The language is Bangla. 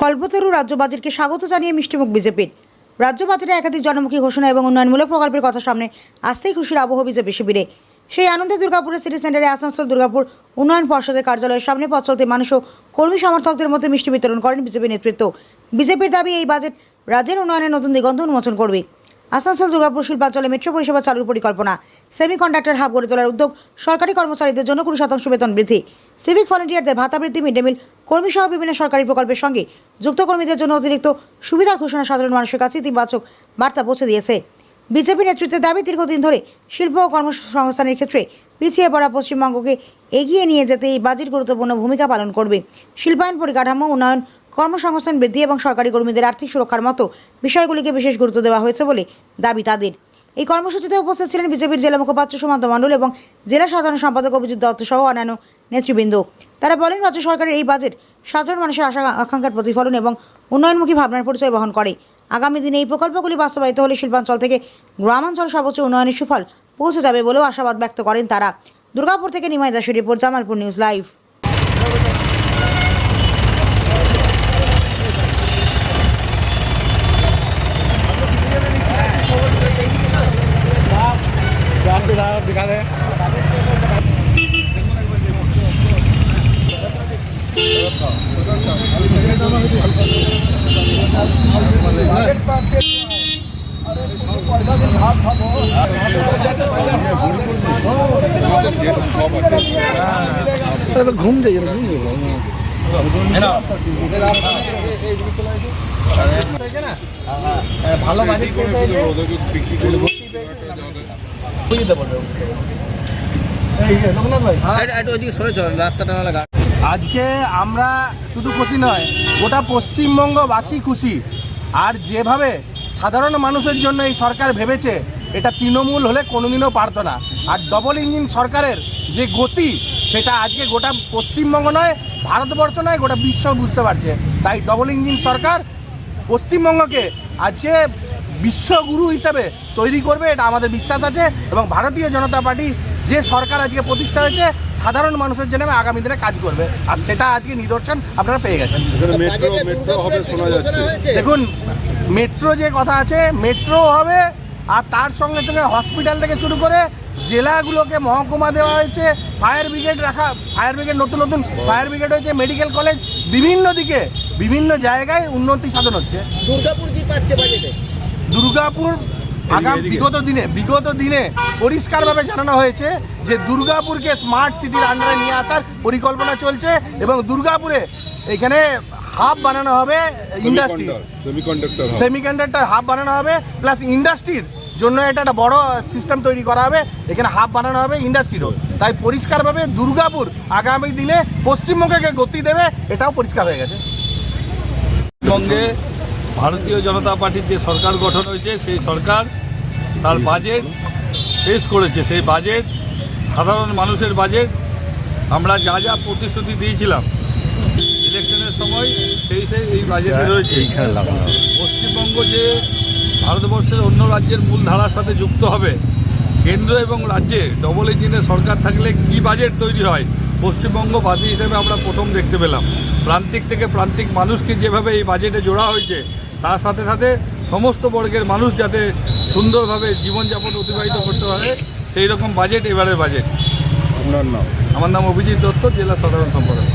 কল্পতরু রাজ্য বাজেটকে স্বাগত জানিয়ে মিষ্টিমুখ বিজেপির। রাজ্য বাজেটে একাধিক জনমুখী ঘোষণা এবং উন্নয়নমূলক প্রকল্পের কথা সামনে আসতেই খুশির আবহ বিজেপি শিবিরে। সেই আনন্দে দুর্গাপুরের সিটি সেন্টারে আসানসোল দুর্গাপুর উন্নয়ন পর্ষদের কার্যালয়ের সামনে পথ চলতে মানুষ ও কর্মী সমর্থকদের মধ্যে মিষ্টি বিতরণ করেন বিজেপি নেতৃত্ব। বিজেপির দাবি, এই বাজেট রাজ্যের উন্নয়নের নতুন দিগন্ত উন্মোচন করবে। আসানসোল দুর্গাপুর শিল্পাঞ্চলে মেট্রো পরিষেবা চালুর পরিকল্পনা, সেমিকন্ডাক্টর হাব গড়ে তোলার উদ্যোগ, সরকারি কর্মচারীদের জন্য 20% বেতন বৃদ্ধি, সিভিক ভলেন্টিয়ারদের ভাতা বৃদ্ধি, মিড ডে মিল কর্মী সহ বিভিন্ন সরকারি প্রকল্পের সঙ্গে যুক্ত কর্মীদের জন্য অতিরিক্ত সুবিধার ঘোষণা সাধারণ মানুষের কাছে ইতিবাচক বার্তা পৌঁছে দিয়েছে। বিজেপি নেতৃত্বের দাবি, দীর্ঘদিন ধরে শিল্প ও কর্মসংস্থানের ক্ষেত্রে পিছিয়ে পড়া পশ্চিমবঙ্গকে এগিয়ে নিয়ে যেতে এই বাজেট গুরুত্বপূর্ণ ভূমিকা পালন করবে। শিল্পায়ন, পরিকাঠামো উন্নয়ন, কর্মসংস্থান বৃদ্ধি এবং সরকারি কর্মীদের আর্থিক সুরক্ষার মতো বিষয়গুলিকে বিশেষ গুরুত্ব দেওয়া হয়েছে বলে দাবি তাদের। এই কর্মসূচিতে উপস্থিত ছিলেন বিজেপির জেলা মুখপাত্র সুমন্ত মণ্ডল এবং জেলা সাধারণ সম্পাদক অভিজিৎ দত্ত সহ অন্যান্য নেতৃবৃন্দ। তারা বলেন, রাজ্য সরকারের এই বাজেট সাধারণ মানুষের আশা আকাঙ্ক্ষার প্রতিফলন এবং উন্নয়নমুখী ভাবনার পরিচয় বহন করে। আগামী দিনে এই প্রকল্পগুলি বাস্তবায়িত হলে শিল্পাঞ্চল থেকে গ্রামাঞ্চল সর্বোচ্চ উন্নয়নের সুফল পৌঁছে যাবে বলেও আশাবাদ ব্যক্ত করেন তারা। দুর্গাপুর থেকে নিমাই দাসের রিপোর্ট, জামালপুর নিউজ লাইভ। ঘুম যাই ভালো আজকে আমরা শুধু খুশি নয়, গোটা পশ্চিমবঙ্গবাসী খুশি। আর যেভাবে সাধারণ মানুষের জন্য এই সরকার ভেবেছে, এটা তৃণমূল হলে কোনোদিনও পারতো না। আর ডবল ইঞ্জিন সরকারের যে গতি, সেটা আজকে গোটা পশ্চিমবঙ্গ নয়, ভারতবর্ষ নয়, গোটা বিশ্ব বুঝতে পারছে। তাই ডবল ইঞ্জিন সরকার পশ্চিমবঙ্গকে আজকে বিশ্বগুরু হিসাবে তৈরি করবে, এটা আমাদের বিশ্বাস আছে। এবং ভারতীয় জনতা পার্টি যে সরকার আজকে প্রতিষ্ঠা হয়েছে, সাধারণ মানুষের জন্য আগামী দিনে কাজ করবে, আর সেটা আজকে নিদর্শন আপনারা পেয়ে গেছেন। দেখুন, মেট্রো যে কথা আছে, মেট্রো হবে, আর তার সঙ্গে সঙ্গে হসপিটাল থেকে শুরু করে জেলাগুলোকে মহকুমা দেওয়া হয়েছে, ফায়ার ব্রিগেড নতুন নতুন ফায়ার ব্রিগেড হয়েছে, মেডিকেল কলেজ, বিভিন্ন দিকে বিভিন্ন জায়গায় উন্নতি সাধন হচ্ছে। দুর্গাপুর কি পাচ্ছে বাজেটে? দুর্গাপুর বিগত দিনে পরিষ্কারভাবে জানানো হয়েছে যে দুর্গাপুরকে স্মার্ট সিটির আন্ডারে নিয়ে আসার পরিকল্পনা চলছে এবং দুর্গাপুরে এখানে হাব বানানো হবে, ইন্ডাস্ট্রি সেমিকন্ডাক্টর হাব বানানো হবে, প্লাস ইন্ডাস্ট্রির জন্য এটা একটা বড় সিস্টেম তৈরি করা হবে, এখানে হাব বানানো হবে ইন্ডাস্ট্রিরও। তাই পরিষ্কারভাবে দুর্গাপুর আগামী দিনে পশ্চিমবঙ্গকে গতি দেবে, এটাও পরিষ্কার হয়ে গেছে। পশ্চিমবঙ্গে ভারতীয় জনতা পার্টির যে সরকার গঠন হয়েছে, সেই সরকার তার বাজেট পেশ করেছে। সেই বাজেট সাধারণ মানুষের বাজেট। আমরা যা যা প্রতিশ্রুতি দিয়েছিলাম ইলেকশনের সময়, সেই এই বাজেটে রয়েছে। পশ্চিমবঙ্গ যে ভারতবর্ষের অন্য রাজ্যের মূল ধারার সাথে যুক্ত হবে, কেন্দ্র এবং রাজ্যে ডবল ইঞ্জিনের সরকার থাকলে কি বাজেট তৈরি হয়, পশ্চিমবঙ্গ বাদী হিসেবে আমরা প্রথম দেখতে পেলাম। প্রান্তিক থেকে প্রান্তিক মানুষকে যেভাবে এই বাজেটে জোড়া হয়েছে, তার সাথে সাথে সমস্ত বর্গের মানুষ যাতে সুন্দরভাবে জীবনযাপন অতিবাহিত করতে পারে, সেই রকম বাজেট এবারের বাজেট। আমার নাম অভিজিৎ দত্ত, জেলা সাধারণ সম্পাদক।